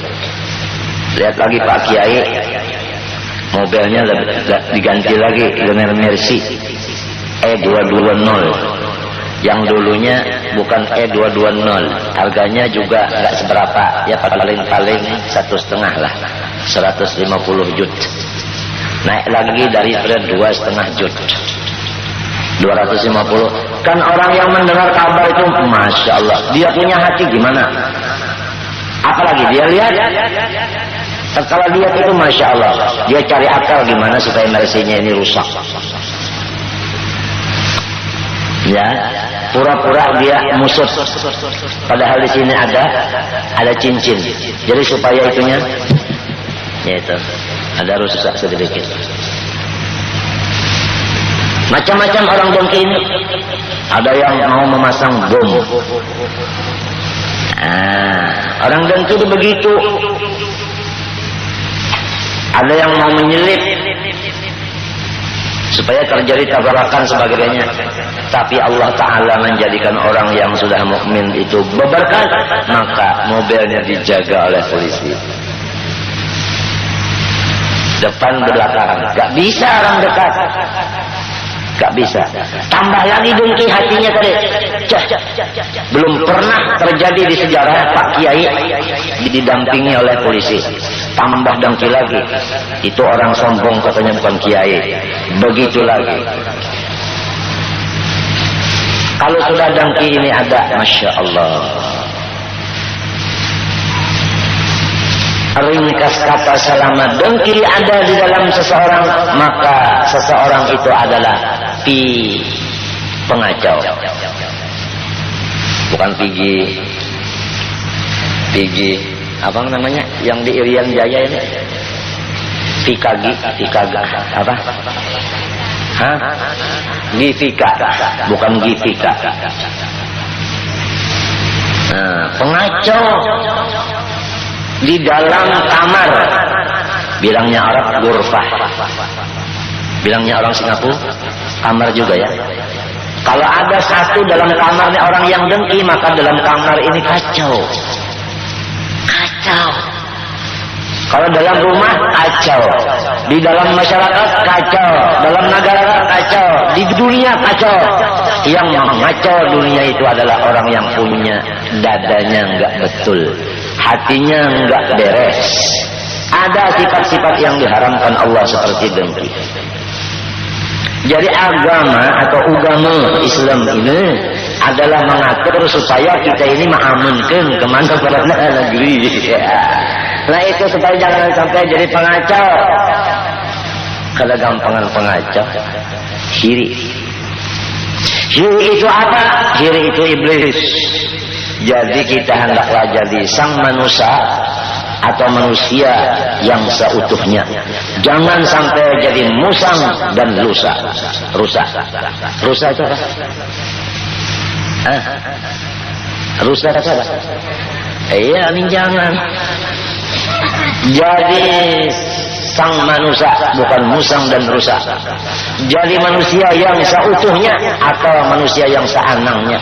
Lihat lagi Pak Kiai, mobilnya diganti lagi Lionel Messi E220, Yang dulunya bukan E220, harganya juga nggak seberapa, ya paling-paling 1,5 lah, 150 juta. Naik lagi dari trade 2,5 juta, 250. Kan orang yang mendengar kabar itu, masya Allah, dia punya hati gimana? Apalagi dia lihat, setelah lihat itu masya Allah, dia cari akal gimana supaya Mercy-nya ini rusak. Ya, pura-pura dia musut, padahal di sini ada cincin. Jadi supaya itunya, ya itu, ada rusak sedikit. Macam-macam orang dengki ini. Ada yang mau memasang bom. Orang dengki itu begitu. Ada yang mau menyelip supaya terjadi tabrakan sebagainya. Tapi Allah Ta'ala menjadikan orang yang sudah mukmin itu berberkah, maka mobilnya dijaga oleh polisi. Depan belakang, gak bisa orang dekat, gak bisa. Tambah lagi dengki hatinya tadi. Belum pernah terjadi di sejarah Pak Kiai didampingi oleh polisi. Tambah dengki lagi. Itu orang sombong katanya bukan Kiai. Begitu lagi. Kalau sudah dengki ini ada, masya Allah. Ringkas kata selama dengki ada di dalam seseorang, maka seseorang itu adalah pengacau. Bukan pigi apa namanya yang di Irian Jaya ini? Pikagi apa? Hah? Gifika, bukan Gifika. Pengacau di dalam kamar, bilangnya Arab gurfah, bilangnya orang Singapura kamar juga ya. Kalau ada satu dalam kamarnya orang yang dengki, maka dalam kamar ini kacau. Kalau dalam rumah kacau, di dalam masyarakat kacau, dalam negara kacau, di dunia kacau. Yang mengacau dunia itu adalah orang yang punya dadanya enggak betul, hatinya enggak beres. Ada sifat-sifat yang diharamkan Allah seperti dengki. Jadi agama atau agama Islam ini adalah mengatur supaya kita ini mengamankan kemana-mana negeri. Nah itu supaya jangan sampai jadi pengacau. Kalau gampangan pengacau, syirik. Syirik itu apa? Syirik itu iblis. Jadi kita hendaklah jadi sang manusia atau manusia yang seutuhnya. Jangan sampai jadi musang dan lusa. Rusa itu apa? Rusa itu apa? Iya, jangan. Jadi sang manusia, bukan musang dan rusa. Jadi manusia yang seutuhnya atau manusia yang seanangnya.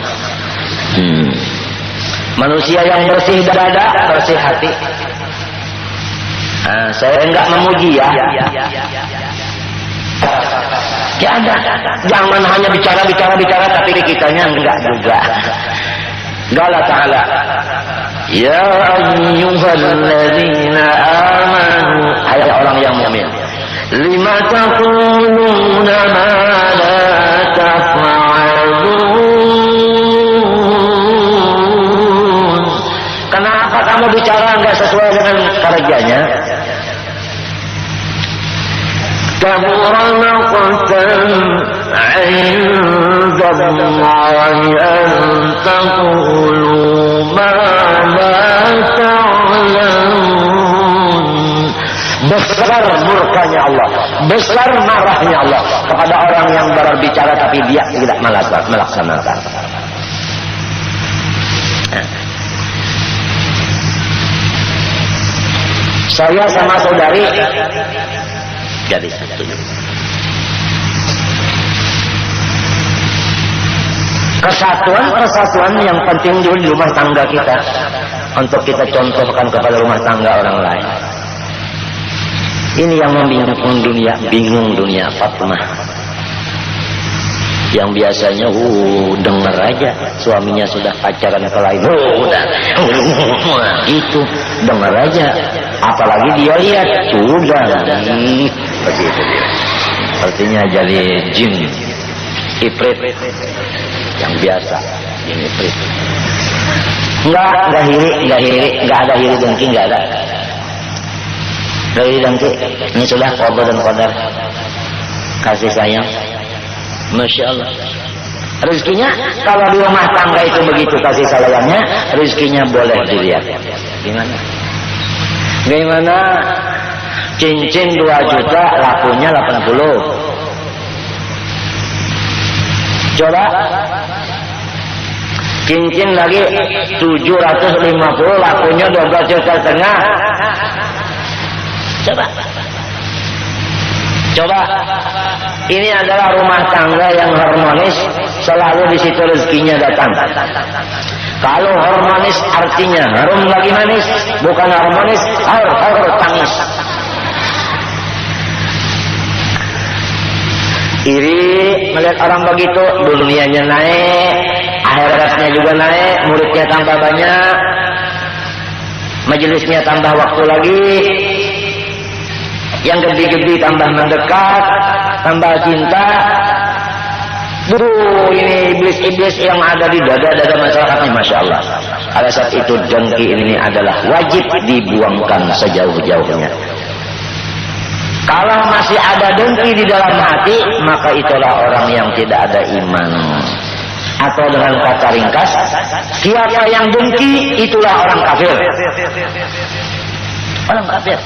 Manusia yang bersih dada, bersih hati. Saya enggak memuji ya. Jangan hanya bicara tapi kitanya enggak juga. Qala ta'ala, ya ayyuhalladzina amanu, hai orang yang mukmin, lima taquluna ma la taf'alun. Kenapa kamu bicara enggak sesuai dengan kerjanya? Kabura maqtan 'inda Allahi an taqulu ma la ta'lamun. Besar murkanya Allah, besar marahnya Allah kepada orang yang berbicara tapi dia tidak melaksanakan. Saya sama saudari jadi satu. Kesatuan yang penting di rumah tangga kita, untuk kita contohkan kepada rumah tangga orang lain. Ini yang membingungkan dunia, bingung dunia Fatimah. Yang biasanya denger aja suaminya sudah pacaran ke lain, udah gitu, denger aja. Apalagi dia lihat sudah begitu dia. Artinya jadi jin ifrit yang biasa, jin ifrit. Enggak hiri, enggak ada hiri dengki, enggak ada. Dari dengki, ini sudah qada dan qadar. Kasih sayang, Masya Allah. Rezekinya kalau di rumah tangga itu begitu kasih sayangnya, rezekinya boleh dilihat. Gimana? Gimana? Cincin 2 juta lakunya 80. Coba cincin lagi 750 lakunya 12,5 juta. Coba ini adalah rumah tangga yang harmonis, selalu di situ rezekinya datang. Kalau harmonis artinya harum lagi manis, bukan harmonis har tangis. Iri melihat orang begitu, dunianya naik, akhiratnya juga naik, muridnya tambah banyak, majelisnya tambah waktu lagi, yang gede-gede tambah mendekat, tambah cinta. Ini iblis-iblis yang ada di dada-dada masyarakatnya, Masya Allah. Pada saat itu dengki ini adalah wajib dibuangkan sejauh-jauhnya. Kalau masih ada dengki di dalam hati, maka itulah orang yang tidak ada iman. Atau dengan kata ringkas, siapa yang dengki, itulah orang kafir. Orang kafir.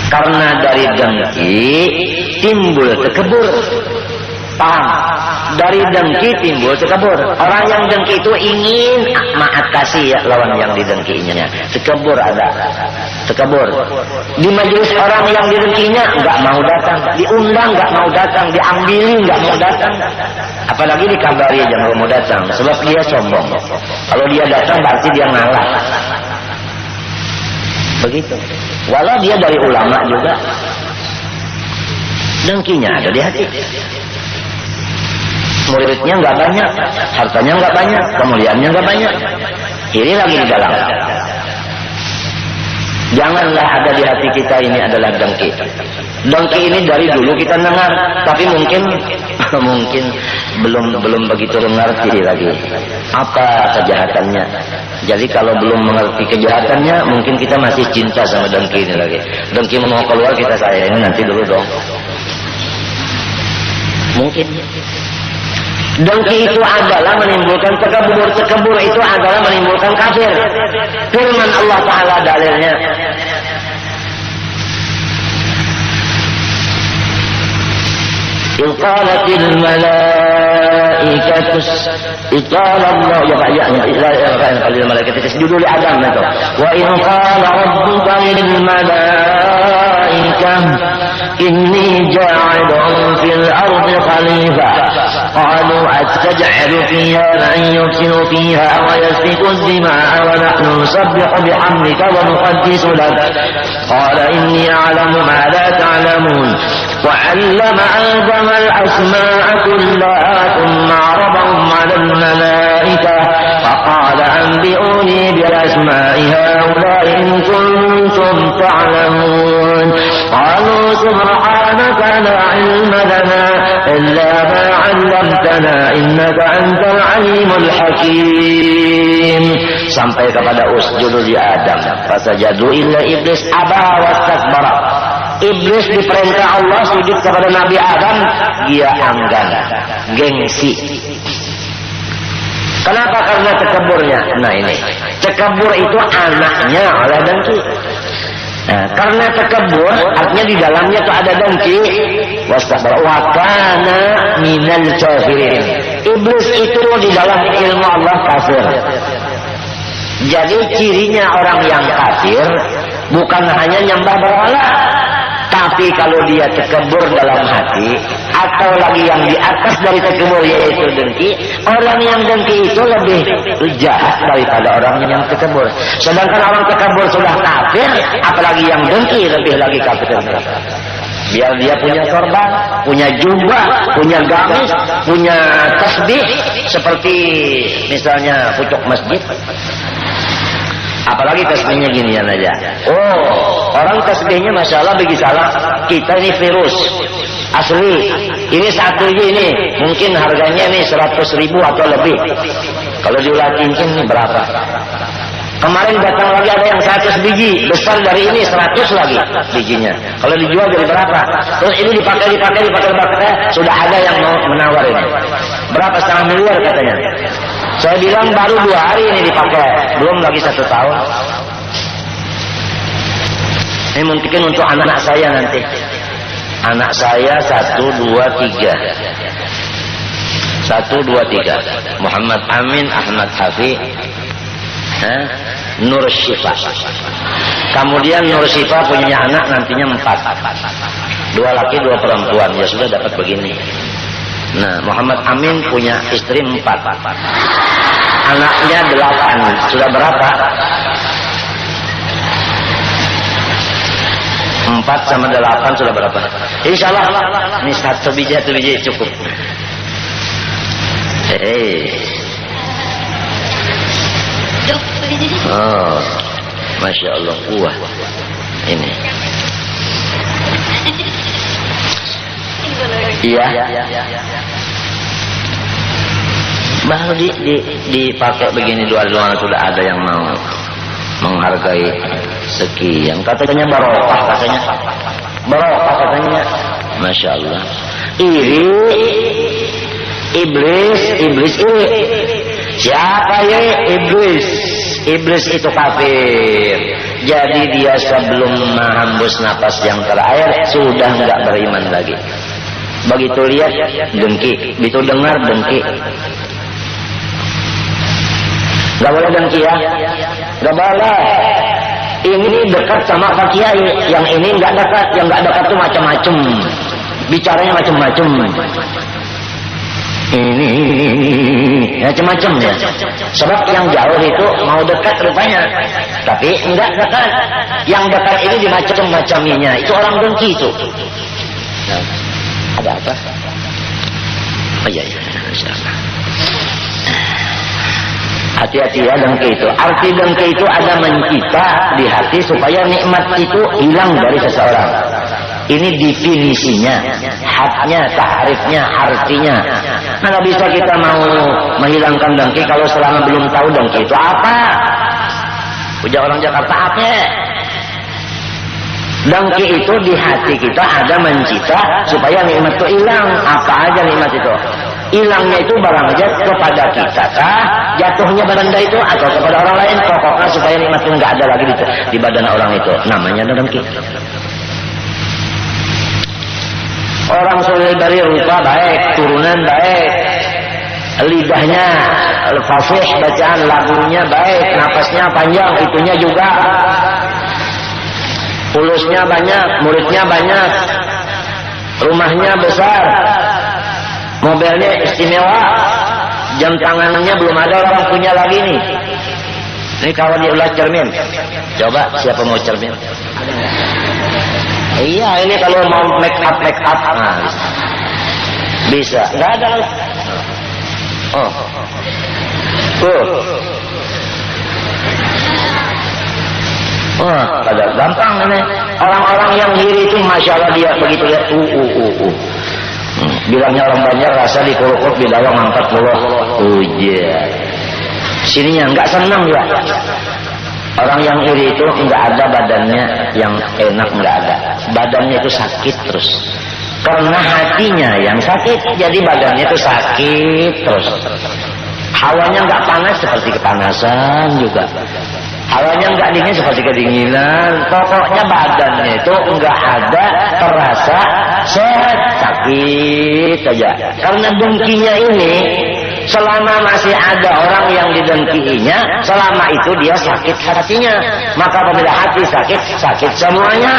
Karena dari dengki timbul tekebur. Paham? Dari dengki timbul tekebur. Orang yang dengki itu ingin maaf kasih ya lawan yang didengkinya. Tekebur ada. Tekebur. Di majelis orang yang didengkinya enggak mau datang, diundang enggak mau datang, diambili enggak mau datang. Apalagi dikabari jangan mau datang, sebab dia sombong. Kalau dia datang berarti dia ngalah. Begitu. Walau dia dari ulama juga, dengkinya ada di hati. Muridnya nggak banyak, hartanya nggak banyak, kemuliaannya nggak banyak, iri lagi di dalam. Janganlah ada di hati kita ini adalah dengki. Dengki ini dari dulu kita dengar, tapi mungkin belum begitu mengerti lagi apa kejahatannya. Jadi kalau belum mengerti kejahatannya, mungkin kita masih cinta sama dengki ini lagi. Dengki mau keluar kita sayangin nanti dulu dong. Mungkin. Dengki itu adalah menimbulkan tekebur. Tekebur itu adalah menimbulkan kafir. Firman Allah Ta'ala dalilnya. قالت الملائكة قال الله الملائكة اسجدوا لآدم وإذ قال ربك للملائكة إني جاعل في الأرض خليفة قالوا أتجعل فيها من يفسد فيها ويسفك الدماء ونحن نسبح بحمدك ونقدس لك قال إني أعلم ما لا تعلمون وعلم آدم الأسماء كلها ثم عرضهم على الملائكة فقال أنبئوني بأسماء هؤلاء إن كنتم تعلمون قالوا سبحانك لا علم لنا إلا ما علمتنا إنك أنت العليم الحكيم. Sampai kepada usjudu li Adam fasajadu illa iblis aba wastakbara. Iblis diperintah Allah sujud kepada Nabi Adam, dia enggan, gengsi. Kenapa? Karena tekeburnya. Nah ini, tekebur itu anaknya oleh dengki. Nah, karena tekebur, artinya di dalamnya itu ada dengki. Wastakbara wa kana minal kafirin. Iblis itu di dalam ilmu Allah kafir. Jadi cirinya orang yang kafir bukan hanya nyembah berhala, tapi kalau dia tekebur dalam hati, atau lagi yang di atas dari tekebur yaitu dengki, orang yang dengki itu lebih jahat daripada orang yang tekebur. Sedangkan orang tekebur sudah kafir, apalagi yang dengki lebih lagi kafir. Biar dia punya sorban, punya jubah, punya gamis, punya tasbih seperti misalnya pucuk masjid. Apalagi tasbihnya ginian aja. Oh, orang tasbihnya masya Allah bagi salah. Kita ini virus asli. Ini satu ini mungkin harganya ini 100.000 atau lebih. Kalau diulatin ini berapa? Kemarin datang lagi ada yang 100 biji, besar dari ini 100 lagi bijinya. Kalau dijual jadi berapa? Terus ini dipakai, sudah ada yang mau menawar ini. Berapa? 1,5 miliar katanya. Saya bilang baru 2 hari ini dipakai, belum lagi 1 tahun. Ini mungkin untuk anak saya nanti. Anak saya 1, 2, 3. 1, 2, 3. Muhammad Amin, Ahmad Hafi, Nur Syifa. Kemudian Nur Syifa punya anak nantinya 4. 2 laki 2 perempuan. Ya sudah dapat begini. Nah, Muhammad Amin punya istri 4. Anaknya 8. Sudah berapa? 4 sama 8 sudah berapa? Insya Allah ini 1 biji cukup. Oh, Masya Allah, wah ini. Iya. Baru dipakai begini 2 sudah ada yang mau menghargai sekian. Katanya barokah katanya. Masya Allah. Iri iblis iri. Siapa ya iblis? Iblis itu kafir. Jadi dia sebelum menghembus napas yang terakhir sudah enggak beriman lagi. Begitu lihat dengki, begitu dengar dengki. Enggak boleh dengki ya. Enggak boleh. Ini dekat sama Pak Kiai, yang ini enggak dekat, yang enggak dekat tuh macam-macam. Bicaranya macam-macam. Ini macam-macam ya. Sebab yang jauh itu mau dekat rupanya, tapi enggak dekat. Yang dekat ini dimacam-macaminya. Itu orang dengki itu. Nah, ada apa? Oh iya, insyaallah. Hati-hati ya dengki itu. Arti dengki itu ada mencita di hati supaya nikmat itu hilang dari seseorang. Ini definisinya, haknya, tahrifnya, artinya. Nah, nggak bisa kita mau menghilangkan dengki kalau selama belum tahu dengki itu apa. Ujar orang Jakarta apa? Dengki itu di hati kita ada mencita supaya nikmat itu hilang. Apa aja nikmat itu? Hilangnya itu barang aja kepada kita kah? Jatuhnya benda itu atau kepada orang lain? Pokoknya supaya nikmat itu nggak ada lagi di badan orang itu. Namanya dengki. Orang soleh dari rupa baik, turunan baik, lidahnya fasih, bacaan lagunya baik, napasnya panjang, itunya juga, pulusnya banyak, muridnya banyak, rumahnya besar, mobilnya istimewa, jam tangannya belum ada orang punya lagi nih. Ini kawan diulas cermin. Coba siapa mau cermin? Iya, ini kalau mau make up, nah, bisa. Nggak ada. Oh, wah, ada gampang ini. Orang-orang yang iri itu, masya Allah dia begitu ya. Bilangnya orang banyak rasa dikuruk-kuruk di dalam angkat pulau. Sininya nggak senang dia. Orang yang iri itu nggak ada badannya yang enak, nggak ada. Badannya itu sakit terus. Karena hatinya yang sakit, jadi badannya itu sakit terus. Hawanya nggak panas seperti kepanasan juga. Hawanya nggak dingin seperti kedinginan. Pokoknya badannya itu nggak ada terasa sehat, sakit aja. Karena dengkinya ini, selama masih ada orang yang didengkiinya, selama itu dia sakit hatinya. Maka apabila hati sakit, sakit semuanya.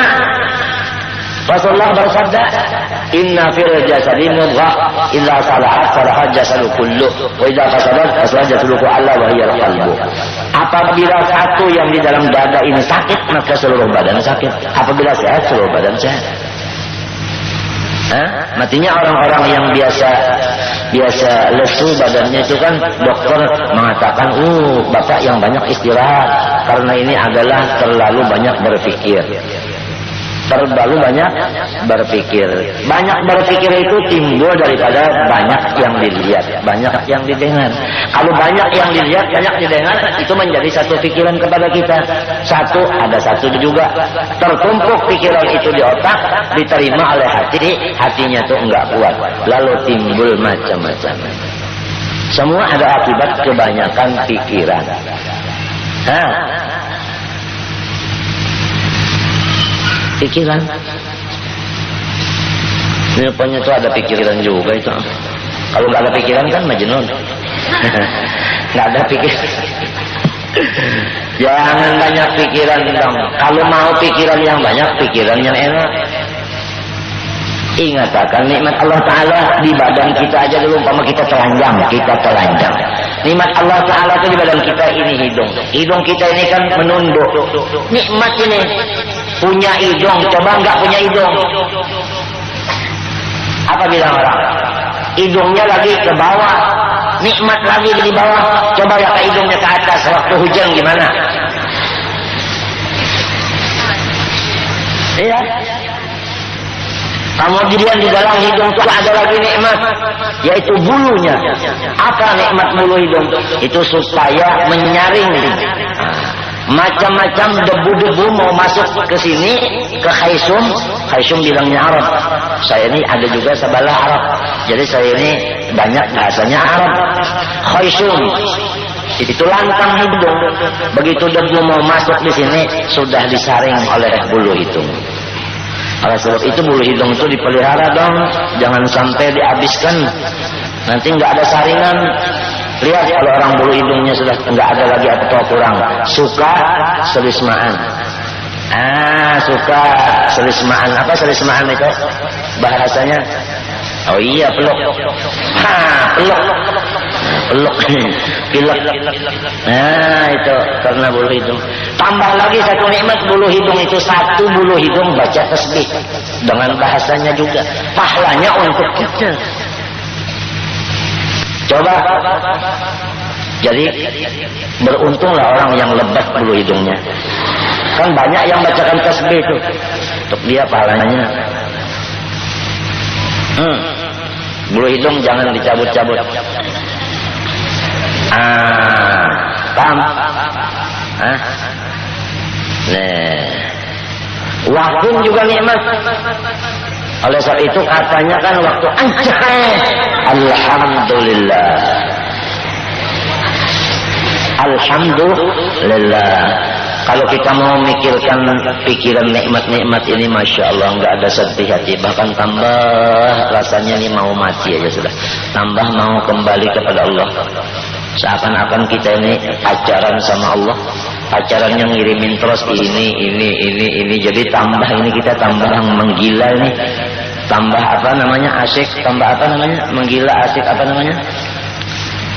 Rasulullah bersabda, "Inna fil jasadi mudghah, idza salahat salaha jasadu kullu, wa idza fasadat fasada jasadu kullu wa hiya al-qalbu." Apabila satu yang di dalam dada ini sakit, maka seluruh badan sakit. Apabila sehat, seluruh badan sehat. Matinya orang-orang yang biasa lesu badannya itu kan dokter mengatakan, bapak yang banyak istirahat karena ini adalah terlalu banyak berpikir. Terlalu banyak berpikir. Banyak berpikir itu timbul daripada banyak yang dilihat, banyak yang didengar. Kalau banyak yang dilihat, banyak didengar, itu menjadi satu pikiran kepada kita. Ada satu juga tertumpuk pikiran itu di otak, diterima oleh hati, hatinya tuh enggak kuat. Lalu timbul macam-macam. Semua ada akibat kebanyakan pikiran. Pikiran. Ini rupanya itu ada pikiran juga itu. Kalau nggak ada pikiran kan majnun. Nggak ada pikiran. Jangan banyak pikiran dong. Kalau mau pikiran yang banyak, pikiran yang enak. Ingat akan nikmat Allah Ta'ala di badan kita aja dulu. Umpama kita telanjang. Nikmat Allah Ta'ala itu di badan kita ini hidung. Hidung kita ini kan menunduk. Nikmat ini. Punya hidung, coba nggak punya hidung. Apa bilang orang? Hidungnya lagi ke bawah, nikmat lagi di bawah. Coba ya ke hidungnya ke atas waktu hujan gimana? Iya. Kemudian di dalam hidung itu ada lagi nikmat, yaitu bulunya. Apa nikmat bulu hidung? Itu supaya menyaring macam-macam debu-debu mau masuk ke sini, ke khaisum. Khaisum bilangnya Arab. Saya ini ada juga sebelah Arab. Jadi saya ini banyak bahasanya Arab. Khaisum itu lantang hidung. Begitu debu mau masuk di sini, sudah disaring oleh bulu hidung. Oleh sebab itu bulu hidung itu dipelihara dong. Jangan sampai dihabiskan. Nanti nggak ada saringan. Lihat kalau orang bulu hidungnya sudah nggak ada lagi atau kurang, suka selismaan. Suka selismaan. Apa selismaan itu? Bahasanya? Oh iya, peluk. Peluk. Pilek. Itu karena bulu hidung. Tambah lagi satu nikmat bulu hidung itu, satu bulu hidung baca tasbih dengan bahasanya juga. Pahalanya untuk kita. Coba. Jadi beruntunglah orang yang lebat bulu hidungnya. Kan banyak yang bacakan tasbih itu. Untuk dia pahalanya. Bulu hidung jangan dicabut-cabut. Paham? Waktu juga nikmat. Oleh sebab itu katanya kan waktu Alhamdulillah. Kalau kita mau mikirkan pikiran nikmat-nikmat ini, Masya Allah, nggak ada sedih hati. Bahkan tambah rasanya ini mau mati aja sudah. Tambah mau kembali kepada Allah. Seakan-akan kita ini pacaran sama Allah. Pacaran yang ngirimin terus ini. Jadi tambah ini kita tambah menggila ini. Tambah apa namanya? Asyik. Tambah apa namanya? Menggila, asyik apa namanya?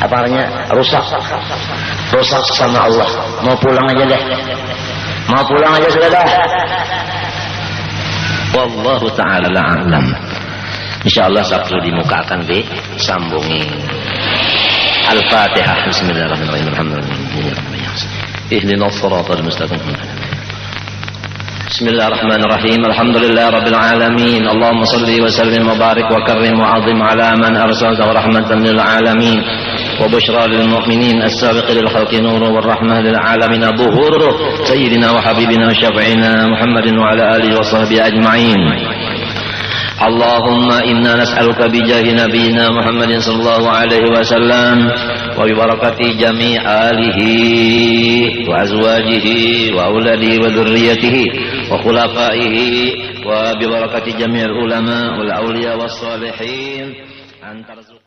Apa namanya? Rusak sama Allah. Mau pulang aja deh. Mau pulang aja sudah dah. Wallahu ta'ala a'lam. Insyaallah Sabtu di muka akan disambungi. Al-Fatihah. Bismillahirrahmanirrahim. Alhamdulillah. Ihdinas siratal mustaqim. Bismillahirrahmanirrahim. Alhamdulillah rabbil alamin. Allahumma shalli wa sallim wa barik wa karrim wa 'azim ala man arsaltahu rahmatan lil alamin. وبشرى للمؤمنين السابق للخلق نور والرحمة للعالمين ظهور سيدنا وحبيبنا وشفيعنا محمد وعلى آله وصحبه أجمعين. اللهم إنا نسألك بجاه نبينا محمد صلى الله عليه وسلم وببركة جميع آله وأزواجه وأولاده وذريته وخلفائه وببركة جميع العلماء والأولياء والصالحين أن ترزق